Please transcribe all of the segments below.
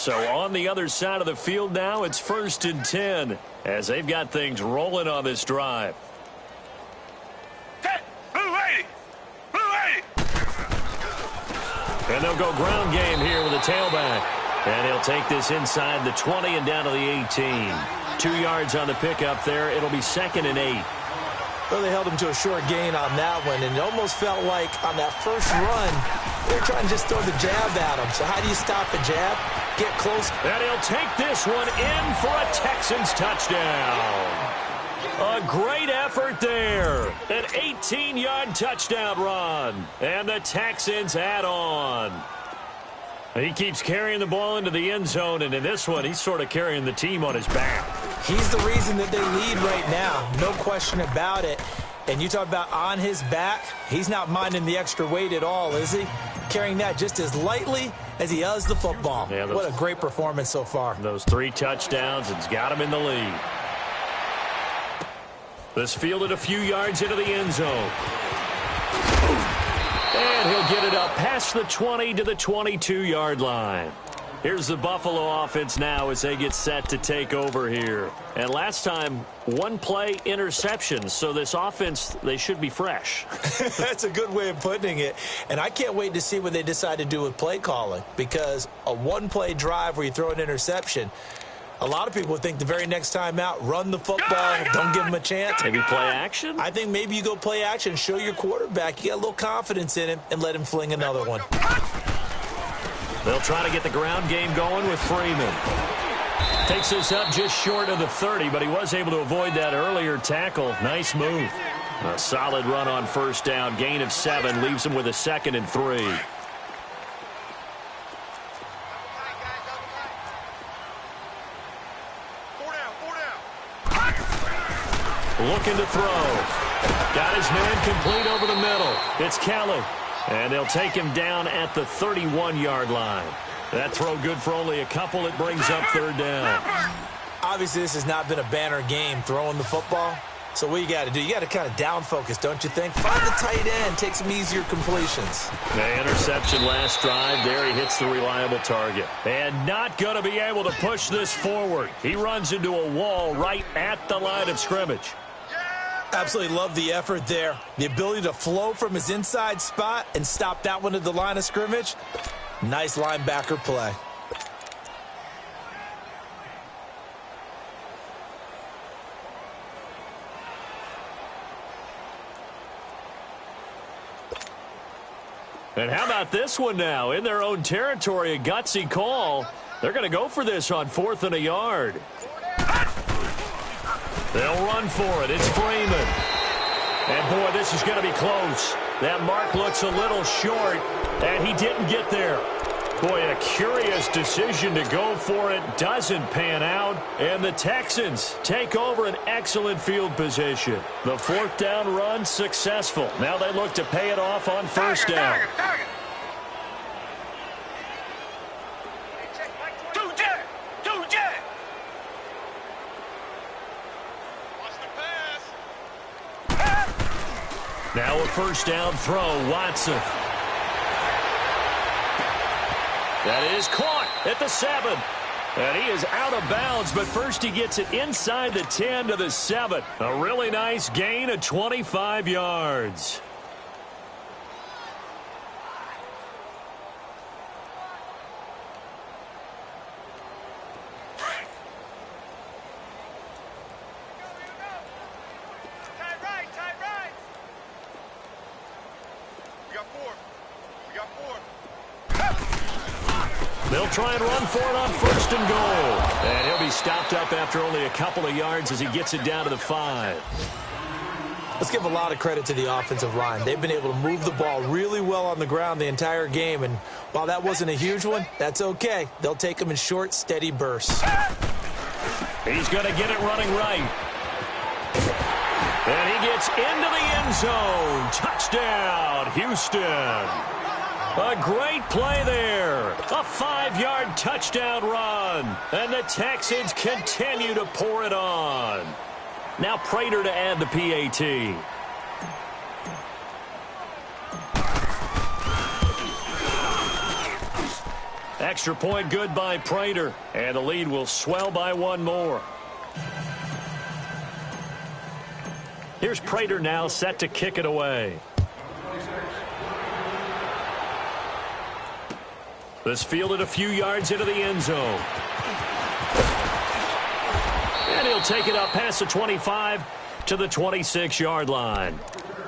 So on the other side of the field now, it's 1st and 10 as they've got things rolling on this drive. And they'll go ground game here with a tailback. And he'll take this inside the 20 and down to the 18. 2 yards on the pickup there. It'll be 2nd and 8. Well, they held him to a short gain on that one, and it almost felt like on that first run, they were trying to just throw the jab at him. So how do you stop a jab? Get close. And he'll take this one in for a Texans touchdown. A great effort there. An 18-yard touchdown run. And the Texans add on. He keeps carrying the ball into the end zone, and in this one, he's sort of carrying the team on his back. He's the reason that they lead right now. No question about it. And you talk about on his back, he's not minding the extra weight at all, is he? Carrying that just as lightly as he does the football. Yeah, what a great performance so far. Those 3 touchdowns, it's got him in the lead. This fielded a few yards into the end zone. And he'll get it up past the 20 to the 22-yard line. Here's the Buffalo offense now as they get set to take over here. And last time, 1 play interception. So this offense, they should be fresh. That's a good way of putting it. And I can't wait to see what they decide to do with play calling. Because a 1-play drive where you throw an interception, a lot of people think the very next time out, run the football, don't give him a chance. Maybe play action? I think maybe you go play action, show your quarterback, you got a little confidence in him, and let him fling another one. They'll try to get the ground game going with Freeman. Takes this up just short of the 30, but he was able to avoid that earlier tackle. Nice move. A solid run on first down. Gain of 7 leaves him with a 2nd and 3. Looking to throw. Got his man complete over the middle. It's Kelly. And they'll take him down at the 31-yard line. That throw good for only a couple. It brings up 3rd down. Obviously, this has not been a banner game throwing the football. So what you got to do, you got to kind of down focus, don't you think? Find the tight end, take some easier completions. The interception last drive. There he hits the reliable target. And not going to be able to push this forward. He runs into a wall right at the line of scrimmage. Absolutely love the effort there. The ability to flow from his inside spot and stop that one at the line of scrimmage. Nice linebacker play. And how about this one now? In their own territory, a gutsy call. They're going to go for this on 4th and a yard. They'll run for it. It's Freeman. And, boy, this is going to be close. That mark looks a little short, and he didn't get there. Boy, a curious decision to go for it. Doesn't pan out, and the Texans take over an excellent field position. The 4th down run successful. Now they look to pay it off on first down. Now a first down throw, Watson. That is caught at the 7. And he is out of bounds, but first he gets it inside the 10 to the 7. A really nice gain of 25 yards. They'll try and run for it on 1st and goal. And he'll be stopped up after only a couple of yards as he gets it down to the 5. Let's give a lot of credit to the offensive line. They've been able to move the ball really well on the ground the entire game. And while that wasn't a huge one, that's okay. They'll take them in short, steady bursts. He's going to get it running right. And he gets into the end zone. Touchdown, Houston. A great play there. A 5-yard touchdown run. And the Texans continue to pour it on. Now Prater to add the PAT. Extra point good by Prater, and the lead will swell by one more. Here's Prater now set to kick it away. This fielded a few yards into the end zone. And he'll take it up past the 25 to the 26-yard line.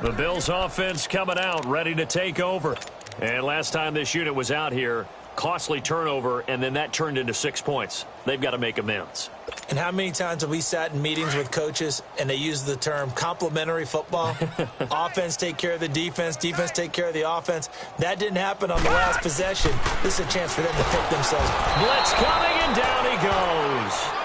The Bills offense coming out, ready to take over. And last time this unit was out here, costly turnover, and then that turned into 6 points. They've got to make amends. And how many times have we sat in meetings with coaches and they use the term complementary football? Offense take care of the defense, defense take care of the offense. That didn't happen on the last possession. This is a chance for them to pick themselves. Blitz coming, and down he goes.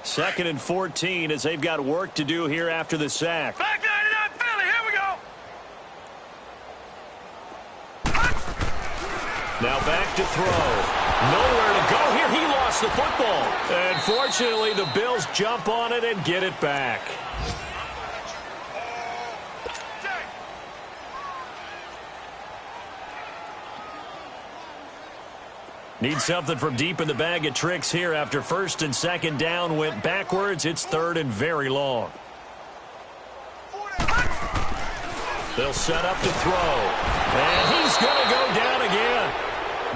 Second and 14 as they've got work to do here after the sack. Back 99 Philly, here we go. Now back to throw. Nowhere to go here. He lost the football. And fortunately, the Bills jump on it and get it back. Need something from deep in the bag of tricks here after first and second down went backwards. It's third and very long. They'll set up to throw. And he's going to go down again.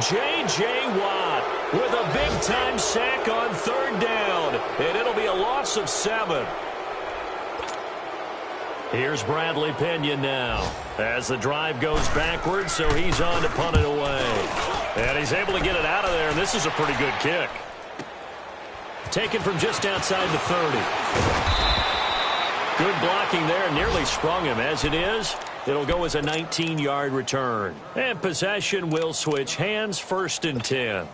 J.J. Watt with a big-time sack on third down. And it'll be a loss of 7. Here's Bradley Pinion now as the drive goes backwards, so he's on to punt it away. And he's able to get it out of there, and this is a pretty good kick. Taken from just outside the 30. Good blocking there, nearly sprung him. As it is, it'll go as a 19-yard return. And possession will switch hands, first and 10.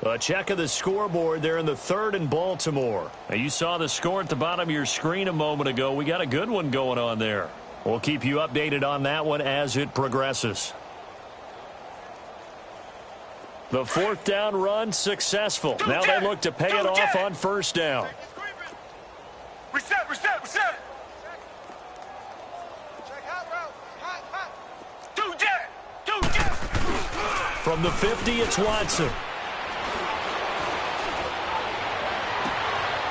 A check of the scoreboard there in the third in Baltimore. Now, you saw the score at the bottom of your screen a moment ago. We got a good one going on there. We'll keep you updated on that one as it progresses. The fourth down run successful. Now they look to pay it off on first down. Reset. From the 50, it's Watson.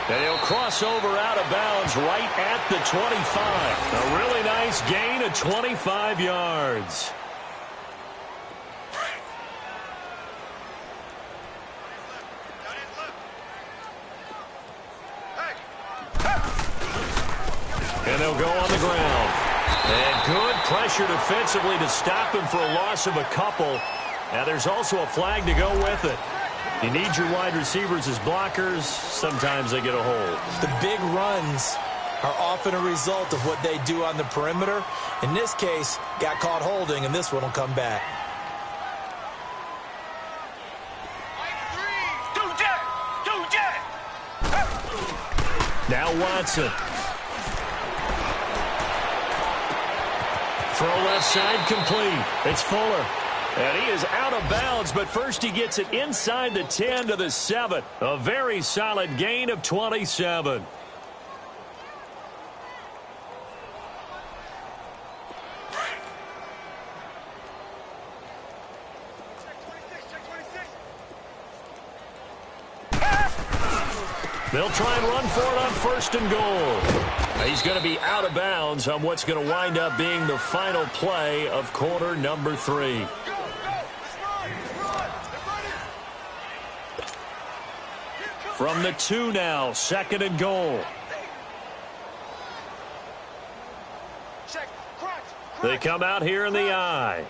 And he'll cross over out of bounds right at the 25. A really nice gain of 25 yards. And they'll go on the ground. And good pressure defensively to stop him for a loss of a couple. Now there's also a flag to go with it. You need your wide receivers as blockers. Sometimes they get a hold. The big runs are often a result of what they do on the perimeter. In this case, got caught holding, and this one will come back. Now Watson. Throw left side complete. It's Fuller. And he is out of bounds, but first he gets it inside the 10 to the 7. A very solid gain of 27. They'll try and run for it on first and goal. He's going to be out of bounds on what's going to wind up being the final play of quarter number 3. From the 2 now, second and goal. They come out here in the I.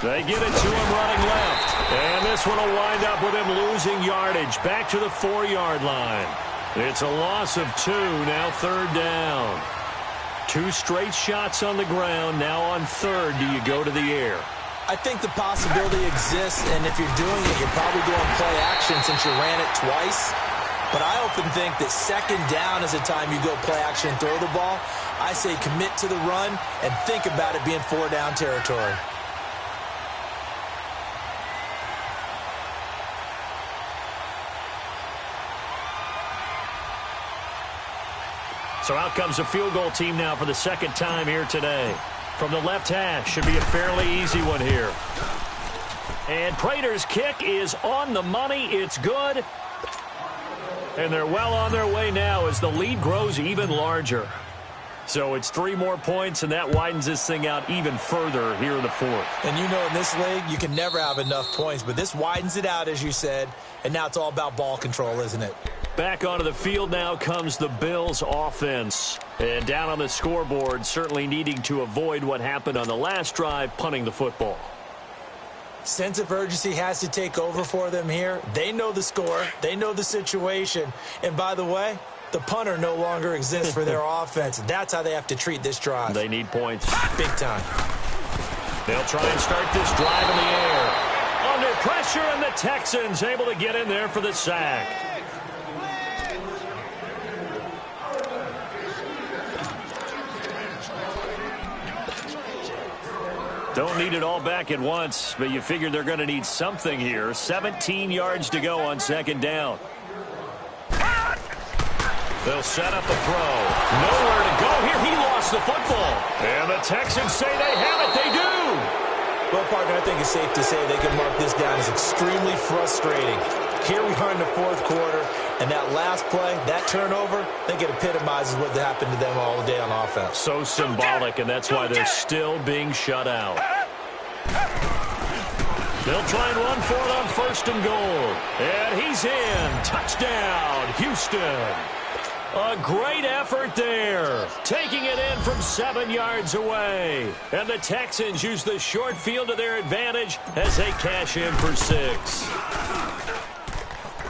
They get it to him running left. And this one will wind up with him losing yardage back to the 4-yard line. It's a loss of 2, now third down. 2 straight shots on the ground. Now on third, do you go to the air? I think the possibility exists, and if you're doing it, you're probably doing play action since you ran it twice. But I often think that second down is a time you go play action and throw the ball. I say commit to the run and think about it being 4-down territory. So out comes a field goal team now for the second time here today. From the left hash, should be a fairly easy one here. And Prater's kick is on the money. It's good. And they're well on their way now as the lead grows even larger. So it's 3 more points, and that widens this thing out even further here in the fourth. And you know in this league, you can never have enough points, but this widens it out, as you said, and now it's all about ball control, isn't it? Back onto the field now comes the Bills offense. And down on the scoreboard, certainly needing to avoid what happened on the last drive, punting the football. Sense of urgency has to take over for them here. They know the score. They know the situation. And by the way, the punter no longer exists for their offense. That's how they have to treat this drive. They need points. Big time. They'll try and start this drive in the air. Under pressure, and the Texans able to get in there for the sack. Don't need it all back at once, but you figure they're going to need something here. 17 yards to go on second down. They'll set up a throw. Nowhere to go here. He lost the football. And the Texans say they have it. They do. Well, partner, I think it's safe to say they can mark this down as extremely frustrating. Here we are in the fourth quarter, and that last play, that turnover, I think it epitomizes what happened to them all day on offense. So symbolic, and that's why they're still being shut out. They'll try and run for it on first and goal. And he's in. Touchdown, Houston. A great effort there. Taking it in from 7 yards away. And the Texans use the short field to their advantage as they cash in for 6.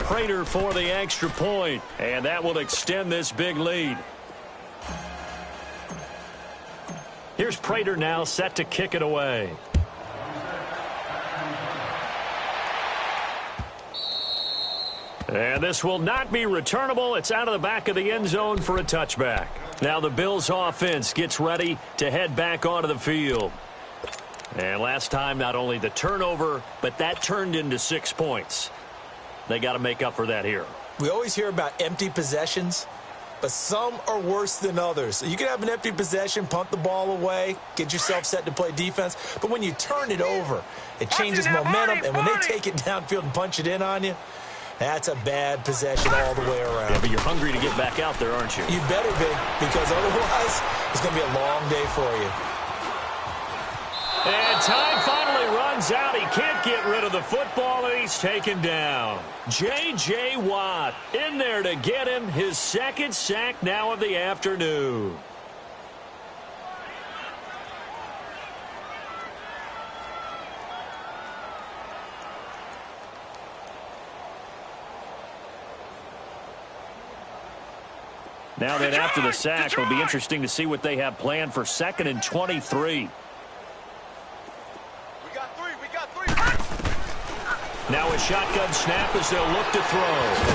Prater for the extra point. And that will extend this big lead. Here's Prater now set to kick it away. And this will not be returnable. It's out of the back of the end zone for a touchback. Now the Bills offense gets ready to head back onto the field. And last time, not only the turnover, but that turned into 6 points. They got to make up for that here. We always hear about empty possessions, but some are worse than others. You can have an empty possession, punt the ball away, get yourself set to play defense, but when you turn it over, it changes momentum, and when they take it downfield and punch it in on you, that's a bad possession all the way around. Yeah, but you're hungry to get back out there, aren't you? You better be, because otherwise it's going to be a long day for you. And time finally runs out. He can't get rid of the football, and he's taken down. J.J. Watt in there to get him his second sack now of the afternoon. Now then, after the sack, it'll be interesting to see what they have planned for 2nd and 23. Now a shotgun snap as they'll look to throw.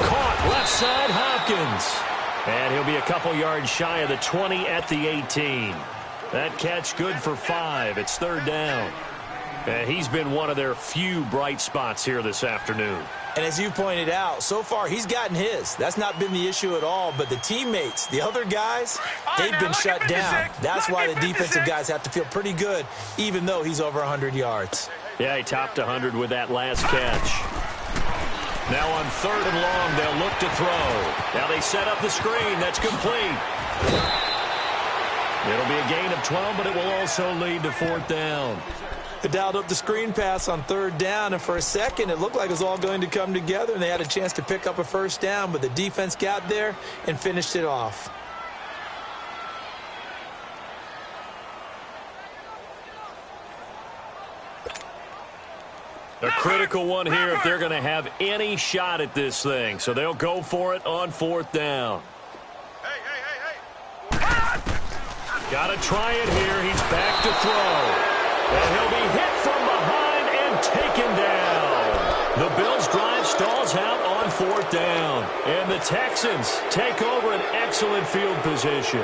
Caught left side, Hopkins. And he'll be a couple yards shy of the 20 at the 18. That catch good for 5. It's 3rd down. And he's been one of their few bright spots here this afternoon. And as you pointed out, so far he's gotten his. That's not been the issue at all. But the teammates, the other guys, they've been shut down. That's why the defensive guys have to feel pretty good, even though he's over 100 yards. Yeah, he topped 100 with that last catch. Now on 3rd and long, they'll look to throw. Now they set up the screen. That's complete. It'll be a gain of 12, but it will also lead to 4th down. They dialed up the screen pass on 3rd down, and for a second it looked like it was all going to come together, and they had a chance to pick up a 1st down, but the defense got there and finished it off. A critical one here if they're going to have any shot at this thing, so they'll go for it on 4th down. Got to try it here. He's back to throw. And he'll be hit from behind and taken down. The Bills' drive stalls out on 4th fourth down. And the Texans take over an excellent field position.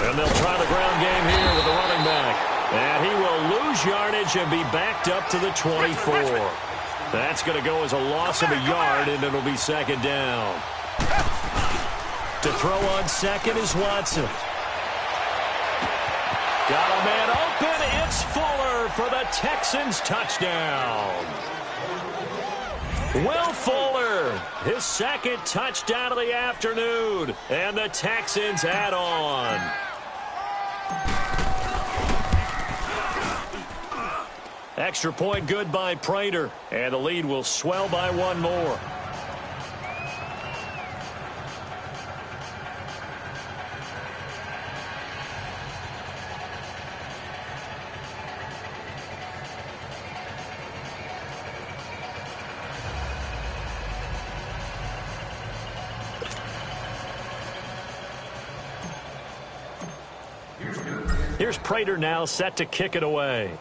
And they'll try the ground game here with the running back. And he will lose yardage and be backed up to the 24. That's going to go as a loss of a yard, and it'll be second down. To throw on second is Watson. Got a man open. It's Fuller for the Texans touchdown. Will Fuller, his second touchdown of the afternoon, and the Texans add on. Extra point good by Prater, and the lead will swell by one more. Here's Prater now set to kick it away.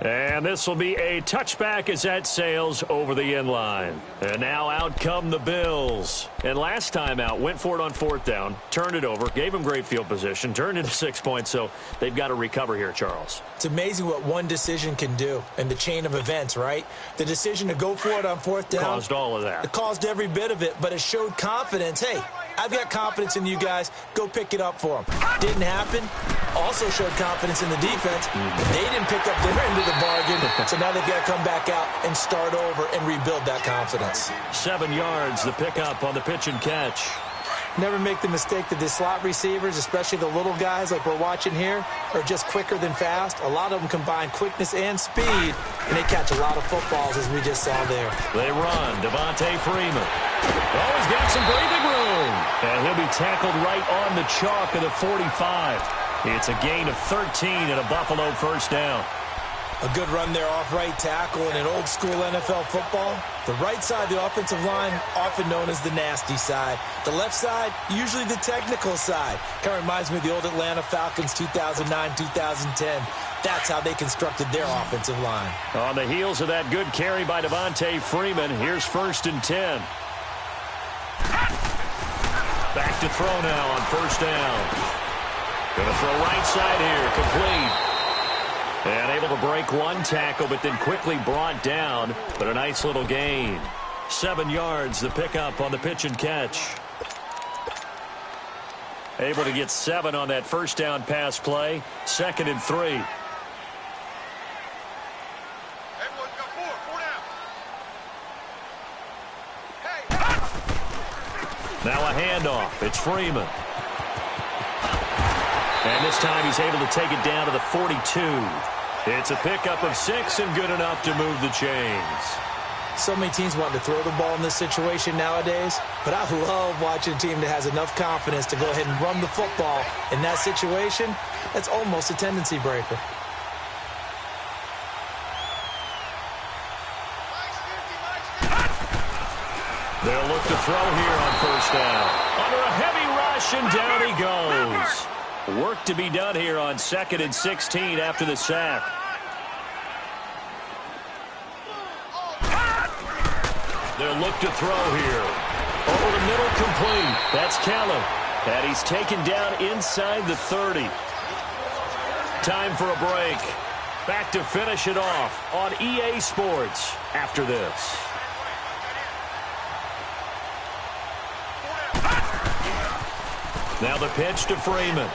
And this will be a touchback as that sails over the end line. And now out come the Bills. And last time out, went for it on fourth down, turned it over, gave them great field position, turned into 6 points, so they've got to recover here, Charles. It's amazing what one decision can do in the chain of events, right? The decision to go for it on fourth down. Caused all of that. It caused every bit of it, but it showed confidence. Hey, I've got confidence in you guys. Go pick it up for them. Didn't happen. Also showed confidence in the defense. They didn't pick up their end of the bargain, so now they've got to come back out and start over and rebuild that confidence. 7 yards, the pickup on the pitch and catch. Never make the mistake that the slot receivers, especially the little guys like we're watching here, are just quicker than fast. A lot of them combine quickness and speed, and they catch a lot of footballs, as we just saw there. They run. Devontae Freeman. Oh, he's got some breathing room. And he'll be tackled right on the chalk of the 45. It's a gain of 13 and a Buffalo first down. A good run there off right tackle in an old-school NFL football. The right side of the offensive line, often known as the nasty side. The left side, usually the technical side. Kind of reminds me of the old Atlanta Falcons 2009-2010. That's how they constructed their offensive line. On the heels of that good carry by Devontae Freeman, here's 1st and 10. Back to throw now on first down. Going to throw right side here, complete. And able to break one tackle, but then quickly brought down. But a nice little gain. 7 yards, the pickup on the pitch and catch. Able to get 7 on that first down pass play. 2nd and 3. Everyone's got 4 down. Hey! Now a handoff. It's Freeman. And this time he's able to take it down to the 42. It's a pickup of 6 and good enough to move the chains. So many teams want to throw the ball in this situation nowadays, but I love watching a team that has enough confidence to go ahead and run the football in that situation. That's almost a tendency breaker. They'll look to throw here on first down. Under a heavy rush, and down he goes. Work to be done here on 2nd and 16 after the sack. They'll look to throw here. Over the middle, complete. That's Kelly. And he's taken down inside the 30. Time for a break. Back to finish it off on EA Sports after this. Now the pitch to Freeman.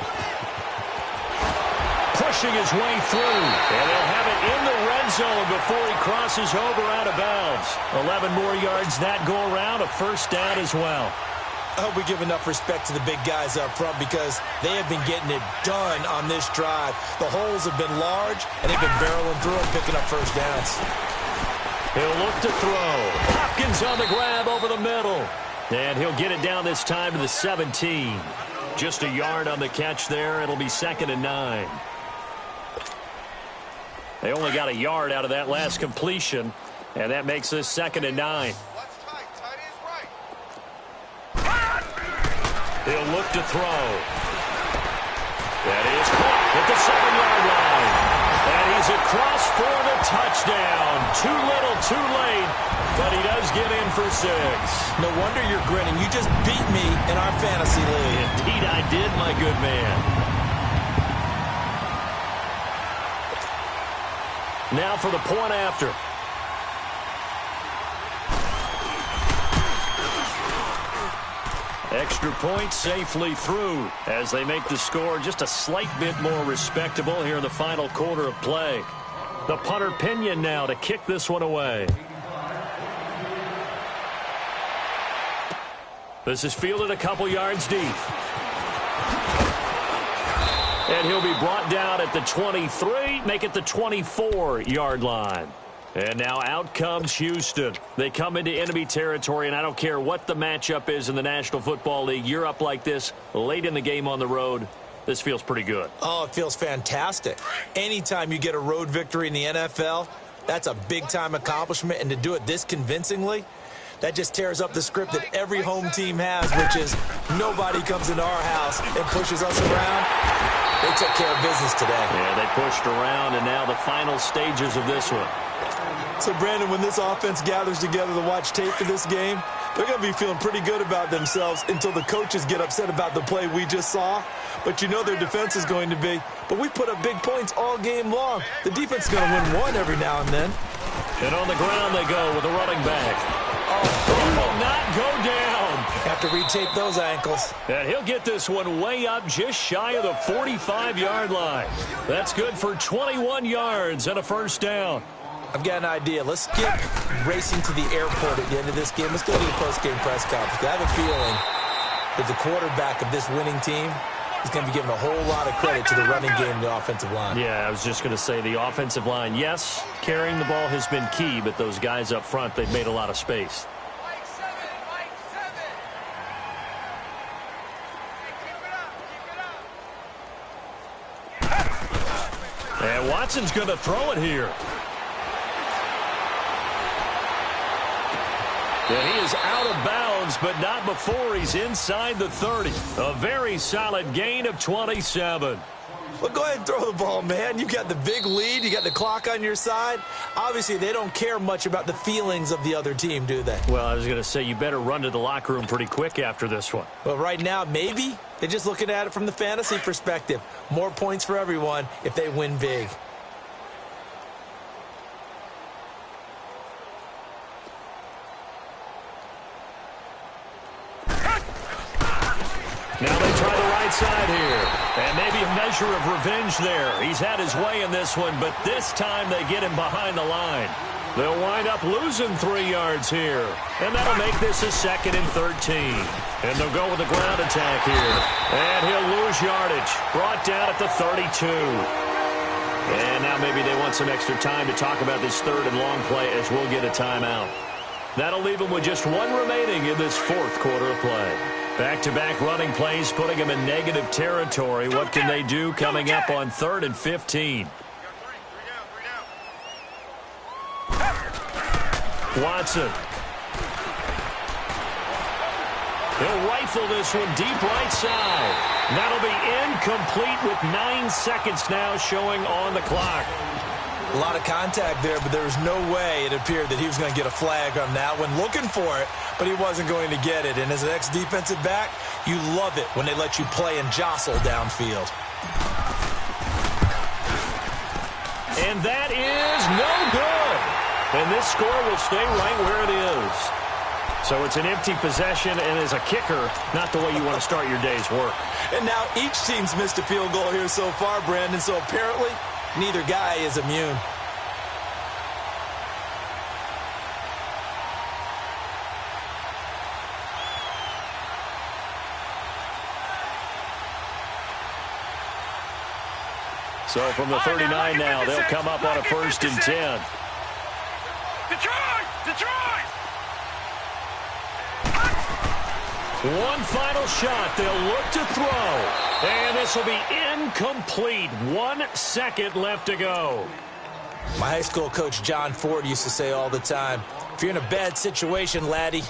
Pushing his way through. And they'll have it in the red zone before he crosses over out of bounds. 11 more yards that go around. A first down as well. I hope we give enough respect to the big guys up front because they have been getting it done on this drive. The holes have been large, and they've been barreling through and picking up first downs. He'll look to throw. Hopkins on the grab over the middle. And he'll get it down this time to the 17. Just a yard on the catch there. It'll be 2nd and 9. They only got a yard out of that last completion, and that makes this 2nd and 9. He'll look to throw. That is caught at the 7-yard line. And he's across for the touchdown. Too little, too late, but he does get in for 6. No wonder you're grinning. You just beat me in our fantasy league. Indeed I did, my good man. Now for the point after. Extra point safely through as they make the score just a slight bit more respectable here in the final quarter of play. The punter Pinion now to kick this one away. This is fielded a couple yards deep. And he'll be brought down at the 23, make it the 24-yard line. And now out comes Houston. They come into enemy territory, and I don't care what the matchup is in the National Football League. You're up like this late in the game on the road. This feels pretty good. Oh, it feels fantastic. Anytime you get a road victory in the NFL, that's a big-time accomplishment, and to do it this convincingly, that just tears up the script that every home team has, which is nobody comes into our house and pushes us around. They took care of business today. Yeah, they pushed around, and now the final stages of this one. So, Brandon, when this offense gathers together to watch tape for this game, they're going to be feeling pretty good about themselves until the coaches get upset about the play we just saw. But you know their defense is going to be. But we put up big points all game long. The defense is going to win one every now and then. And on the ground they go with a running back. He will not go down. Have to retape those ankles. And he'll get this one way up just shy of the 45-yard line. That's good for 21 yards and a first down. I've got an idea. Let's skip racing to the airport at the end of this game. Let's go to the post-game press conference. I have a feeling that the quarterback of this winning team is going to be given a whole lot of credit to the running game and the offensive line. Yeah, I was just going to say the offensive line, yes, carrying the ball has been key, but those guys up front, they've made a lot of space. And Watson's going to throw it here. And he is out of bounds, but not before he's inside the 30. A very solid gain of 27. Well, go ahead and throw the ball, man. You got the big lead. You got the clock on your side. Obviously, they don't care much about the feelings of the other team, do they? Well, I was going to say you better run to the locker room pretty quick after this one. Well, right now, maybe. They're just looking at it from the fantasy perspective. More points for everyone if they win big. Now they try the right side here. And maybe a measure of revenge there. He's had his way in this one, but this time they get him behind the line. They'll wind up losing 3 yards here. And that'll make this a 2nd and 13. And they'll go with a ground attack here. And he'll lose yardage. Brought down at the 32. And now maybe they want some extra time to talk about this 3rd and long play as we'll get a timeout. That'll leave them with just 1 remaining in this 4th quarter of play. Back-to-back running plays putting them in negative territory. What can they do coming up on 3rd and 15? Watson. He'll rifle this one deep right side. That'll be incomplete with 9 seconds now showing on the clock. A lot of contact there, but there was no way it appeared that he was going to get a flag on that one. Looking for it, but he wasn't going to get it. And as an ex-defensive back, you love it when they let you play and jostle downfield. And that is no good. And this score will stay right where it is. So it's an empty possession, and as a kicker, not the way you want to start your day's work. And now each team's missed a field goal here so far, Brandon, so apparently neither guy is immune. So from the 39 now, they'll come up on a 1st and 10. Detroit! One final shot. They'll look to throw. And this will be incomplete. 1 second left to go. My high school coach, John Ford, used to say all the time, if you're in a bad situation, laddie,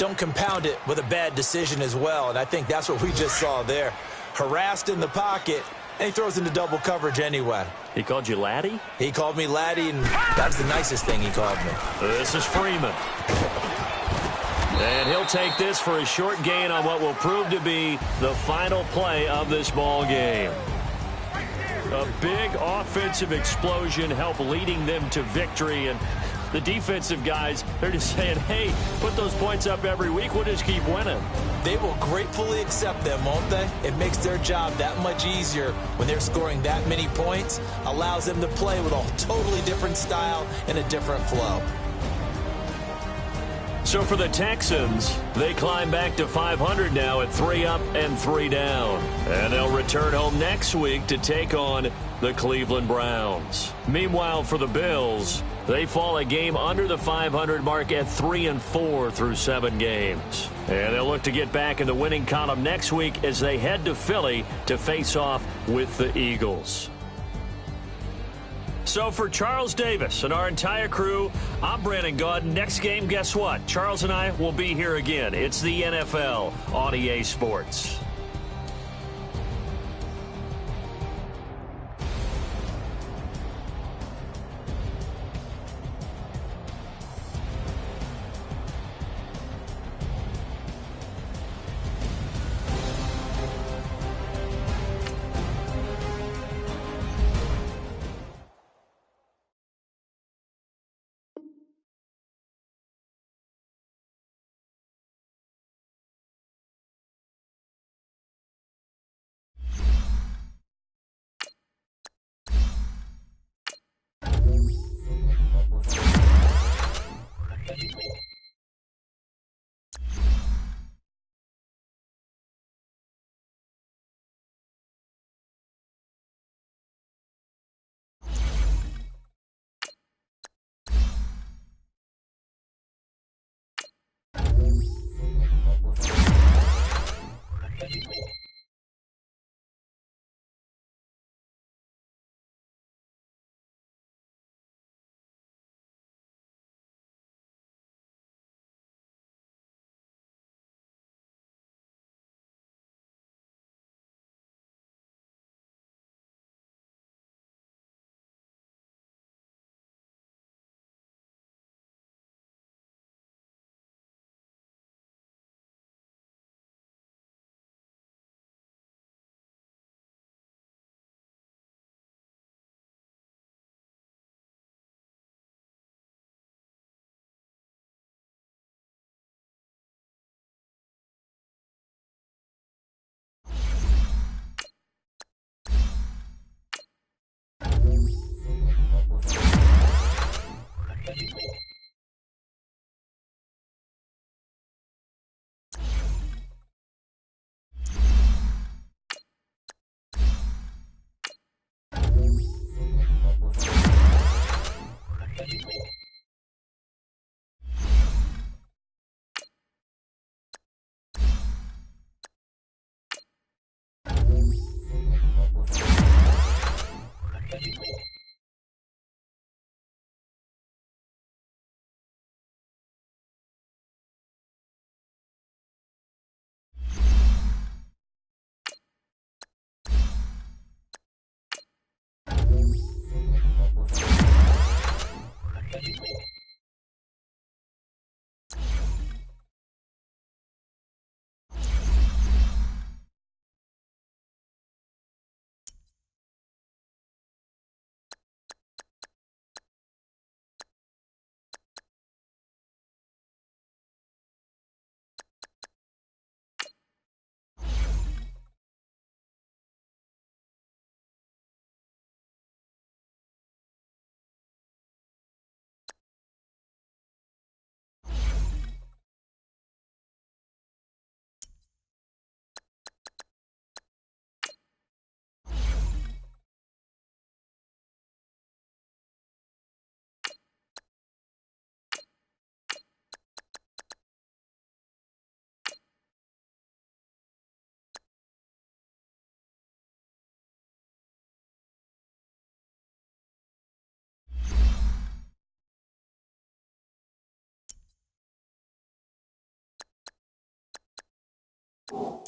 don't compound it with a bad decision as well. And I think that's what we just saw there. Harassed in the pocket, and he throws into double coverage anyway. He called you laddie? He called me laddie, and that's the nicest thing he called me. This is Freeman. And he'll take this for a short gain on what will prove to be the final play of this ball game. A big offensive explosion helped leading them to victory. And the defensive guys, they're just saying, hey, put those points up every week. We'll just keep winning. They will gratefully accept them, won't they? It makes their job that much easier when they're scoring that many points. Allows them to play with a totally different style and a different flow. So for the Texans, they climb back to 500 now at 3 up and 3 down. And they'll return home next week to take on the Cleveland Browns. Meanwhile, for the Bills, they fall a game under the 500 mark at 3-4 through 7 games. And they'll look to get back in the winning column next week as they head to Philly to face off with the Eagles. So for Charles Davis and our entire crew, I'm Brandon Gaudin. Next game, guess what? Charles and I will be here again. It's the NFL on EA Sports. 4.